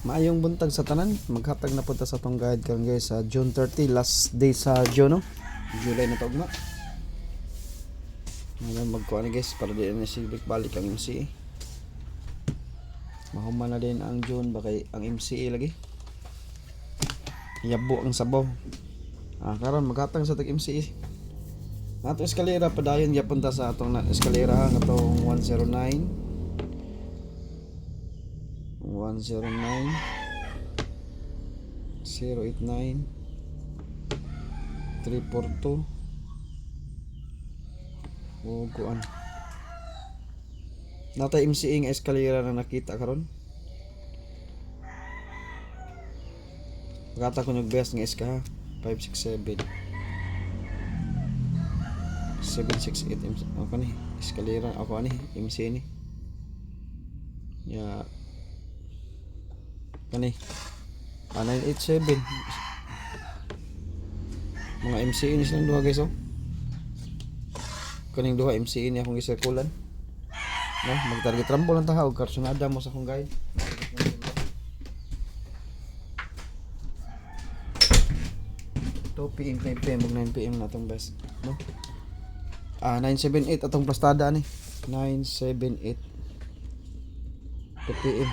Maayong buntag sa tanan, maghatag na punta sa tong guide karon guys sa June 30, last day sa June no. July na to ugma. Ngayon magkuha na guys para di na silbik balik ang MCA. Mahuman na din ang June bakay ang MCA lagi. Yabo ang sabaw. Karon maghatag sa tag MCA. Ato eskalera padayon gyapon ta sa atong eskalera nga atong 109 089 342 o kuan natay MCA nga eskalera na nakita karon. Pagkata ko best nga eska ha 567 768 ako ni eskalera ako ani MCA ni ya kani 987 mga MCA ni silang duha guys oh. Kaning duha MCA ni akong gisirkulan no magtarget rambo lang ta og karsonada mo sa akong guide. 2 PM 5 PM ug 9 PM na atong best no 978 atong plastada ni 978 2 PM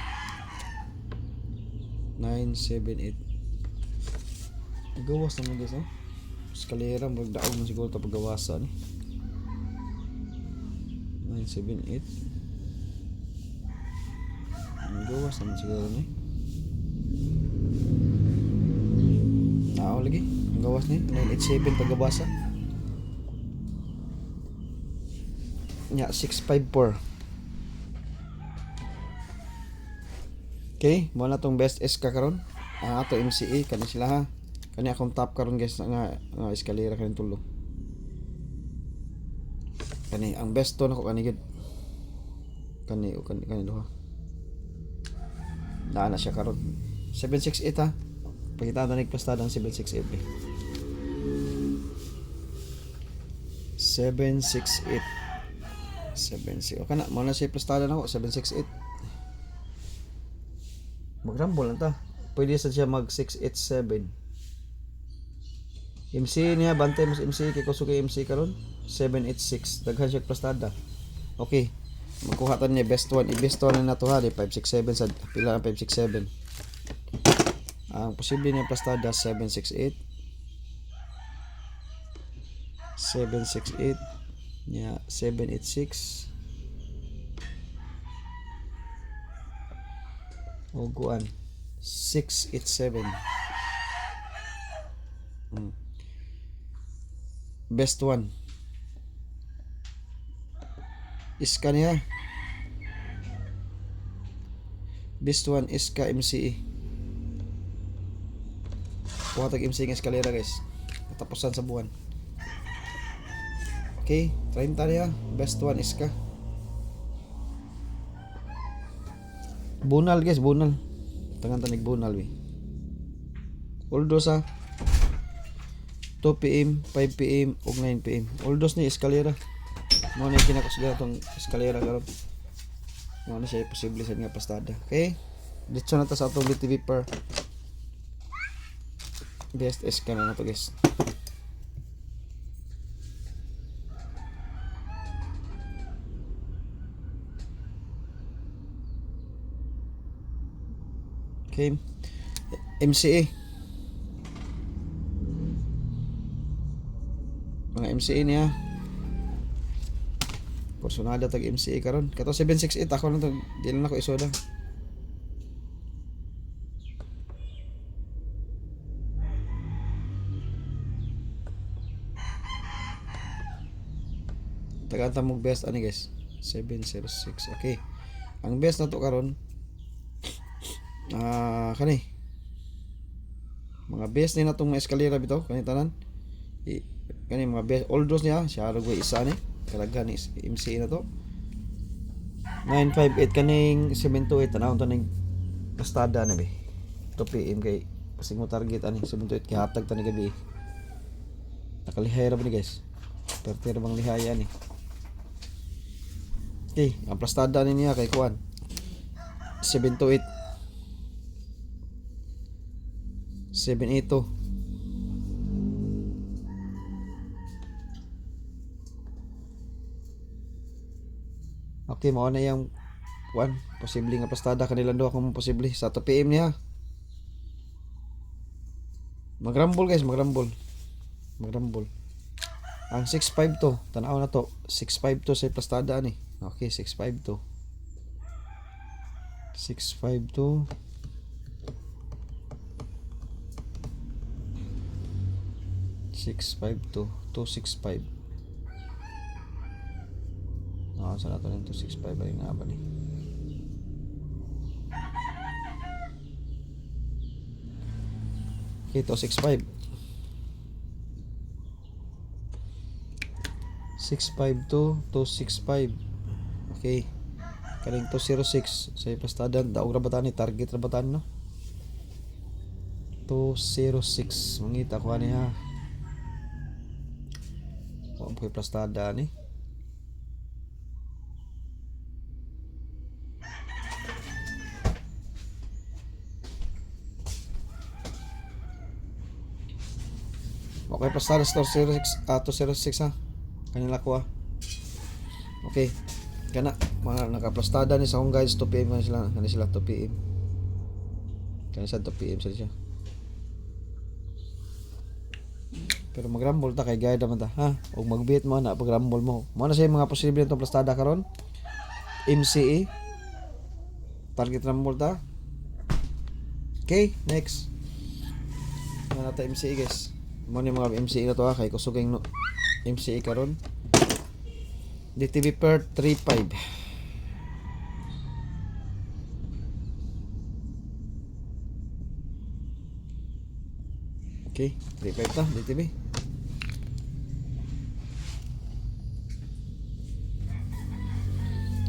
978 gawas naman guys oh. Eskalera magdaog man siguro ta paggawasan ni 978 gawas naman siguro ni lagi ang gawas ni 987 paggabasa nya 654. Okay, mo na tong best SK karon. Ato MCA kani sila ha. Kani akong top karon guys nga eskalera kaning tulo. Kani ang best to nako kani gid. Kani duha. Na siya karon. 768 ha. Pakita na nagpastada ang 768. 768. 76. Okay na, mo na siya plastada nako 768. Magrambol lang ta. Pwede sa siya mag 687. MC niya bantay mo sa MC kay kuso kay MC karon 786 daghan siya plastada. Okay. Magkuha ta niya best one. I-best one na to ha 567 sa pila ang 567. Ang posible niya plastada 768. 768 niya 786. O guan 687. Best one iska niya. Best one iska MCE. Kuha tag MCE nga eskalera guys. Katapusan sa buwan. Okay, 30 niya. Best one iska. Bunal guys, bunal. Tangan tanig bunal we. Oldos ha. 2 PM, 5 PM ug 9 PM. Oldos ni eskalera. Mo na kinakasugara tong eskalera karon. Mo na siya posible sa nga pastada. Okay? Dito na ta sa atong BTV per best SK na to guys. Okay. MCA. Mga MCA niya. Personada tag MCA karon. Kato 768 ako lang to. Di lang ako isoda. Tagantang mo best ani guys. 706. Okay. Ang best na to karon kani mga best ni natong eskalera bitaw kani tanan kani mga best oldos niya siya ragway isa ni kalaghan ni MC na to 958 kaning 728 tanawon taning pastada na be 2 PM kay pasig mo target ani 728 kay hatag tani gabi nakalihay ra ba ni guys perti ra bang lihaya ni. Okay ang pastada ni niya kay kuan 728 782. Okay, mao na yung kuan, posible nga plastada kanilang duha kung posible sa 2 PM niya. Magrambol guys, magrambol. Ang 652, tanaw na to. 652 sa plastada ni. Okay, 652. 652. 652 265. Saan nato ng 265 ay nga ba ni? Okay, 265. 652 265. Okay. Kaning 206 sa plastada daog ra batan ni target ra batan no. 206 mangita ko ani ha. Kung po plastada ni. Okay, plastada 206 206 ha. Kanila ko ha. Okay. Kana mga nakaplastada ni sa akong guys 2 PM sila 2 PM. Kaya sa 2 PM sila siya. Pero magrambol ta kay guide naman ta ha. Og magbit mo na pagrambol mo. Mo na say mga posible itong plastada karon. MCE. Target rambol ta. Okay, next. Ano ta MCE guys. Mo ni mga MCE na to ha kay kusuging no MCE karon. DTV per 35. Okay, 35 ta DTV.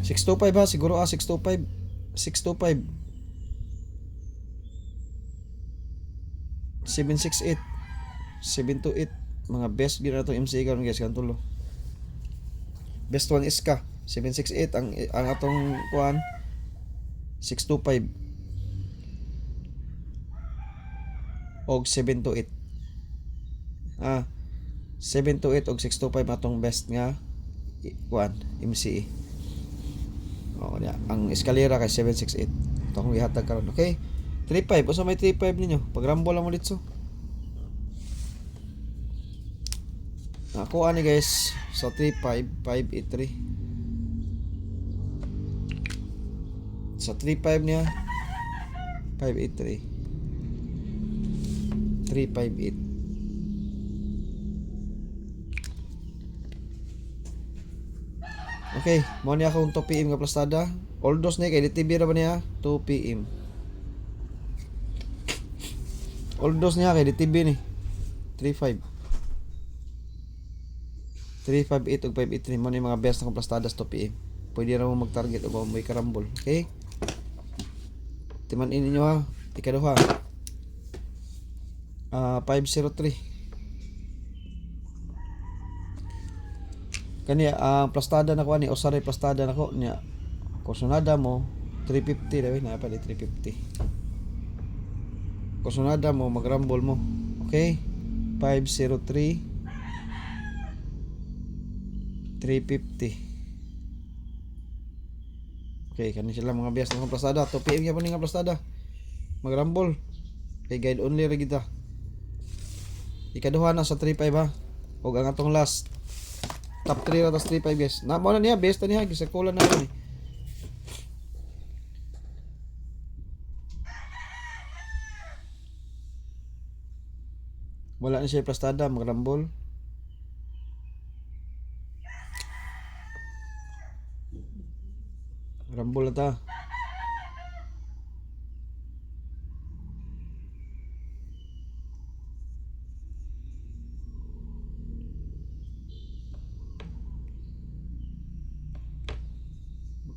$625 ha, siguro 625. 625. 768. 728. Mga best gina to MCA karon guys kantulo. Best one is ka 768 ang atong kuan 625 og 728. 728 og 625 atong best nga kuan MCA. Niya ang eskalera kay 768. Ito akong ihatag karon. Okay. 35 usa may 35 ninyo. Pagrambol lang mo dito. Ako ani guys sa 35583. Sa 35 niya 583 358. Okay, mo niya akong 2 PM nga plastada. All dos ni kay DTV ra ba niya 2 PM. All dos niya kay DTV ni 35 358 ug 583 mo ni mga best na plastadas 2 PM. Pwede ra mo mag-target o may karambol. Okay? Timan-in ninyo ha. Ikaduha. 503. Kani ang plastada na ko ani usaray plastada nako niya. Kusonada mo 350 daw na pa 350. Kusonada mo magrambol mo. Okay? 503 350. Okay, kani sila mga bias ng plastada. 2 PM gyapon nga plastada. Magrambol. Kay guide only ra kita. Ikaduha na sa 35 ha. Og ang atong last top 3 ra tas 35 guys. Na mo na niya best niya gisa kulan na ni. Wala na siya plastada, magrambol. Rambol na ta.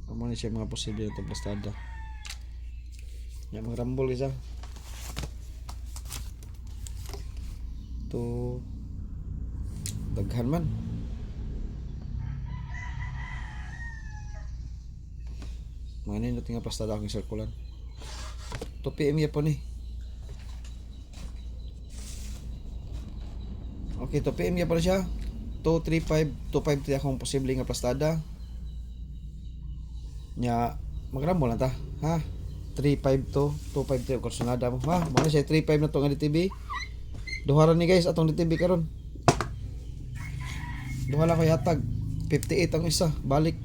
Amo ni siya mga posible na plastada. Yan magrambol isa. To daghan man. Mga nindot nga plastada akong sirkulan. 2 PM yapon ni. Okay, 2 PM ya pala siya. 235 253 akong posible nga plastada. Nya magrambol na ta, ha? 352 253 og kursunada mo, ha? Mo na siya 35 na to nga DTB. Duha ra ni guys atong DTB karon. Duha lang ko yatag. 58 ang isa, balik.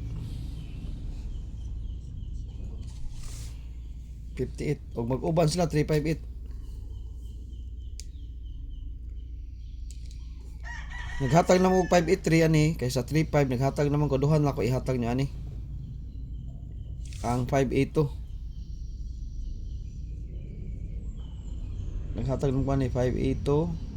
58 og mag-uban sila 358. Naghatag na mo 583 ani kaysa 35 naghatag naman ko duhan lang ko ihatag niyo ani. Ang 582. Naghatag naman ko ani 582.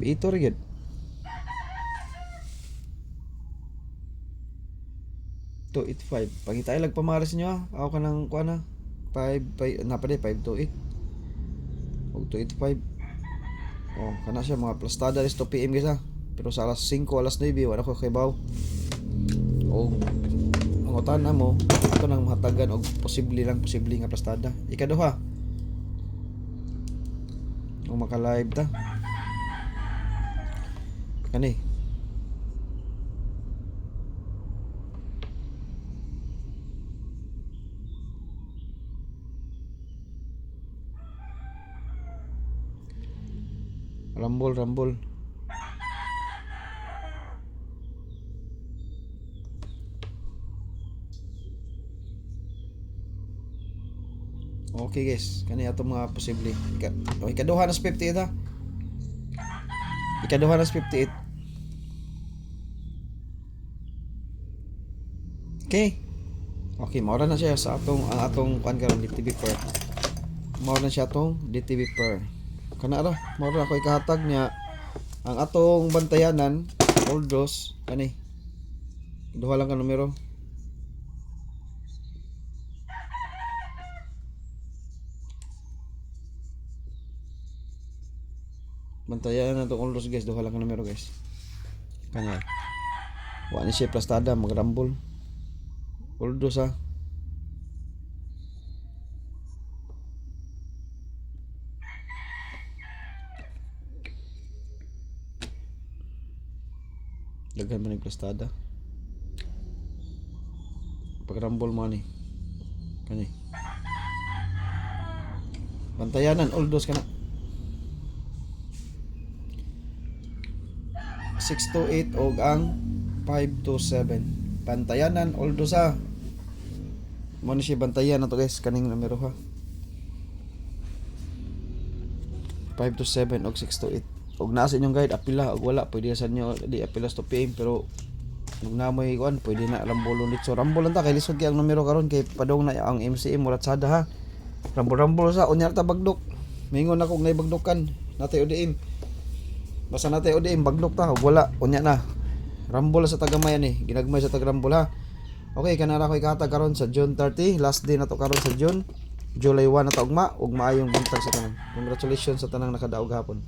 ito rin. 285. Pangitay lag pamaras niyo ha. Ako ka ng kuha na. 5 na pa 528. Og 285. Oh, kana siya mga plastada is 2 PM guys ha. Pero sa alas 5 alas 9 wala ko kay baw. Og ang utana mo ito nang mahatagan og posible nga plastada. Ikaduha. O maka-live ta. Kani. Rambol. Okay guys, kani ato mga posible. Ikaduha na 58 ha. Ikaduha na 58. Okay. Okay, maura na siya sa atong kuan karon DTV per. Maura na siya atong DTV per. Kana ra, maura ako ikahatag niya ang atong bantayanan Oldos kani. Duha lang ka numero. Bantayanan atong Oldos guys, duha lang ka numero guys. Kani. Wa ni siya plastada magrambol. Oldos ha. Daghan man ng plastada. Pagrambol mo ni. Kani. Bantayanan Oldos kana. 628 og ang 527. Bantayanan Oldos ha. Mo ni siya bantayan na to guys kaning numero ha. 527 og 628. Og naa sa inyong guide apila og wala pwede sa inyo di apila sa 2 PM pero nung namoy kuan pwede na rambolon dito. So rambolan ta kay lisod kay ang numero karon kay padong na ang MCM murat sada ha. Rambol sa unya ta bagdok. Mingon ako ngay bagdokan natay ODM. Basta natay ODM bagdok ta og wala unya na. Rambol sa tagamay ni, ginagmay sa tagrambol ha. Okay, kanara ko ikatag karon sa June 30, last day na to karon sa June. July 1 na ta ugma ug maayong buntag sa tanan. Congratulations sa tanang nakadaog hapon.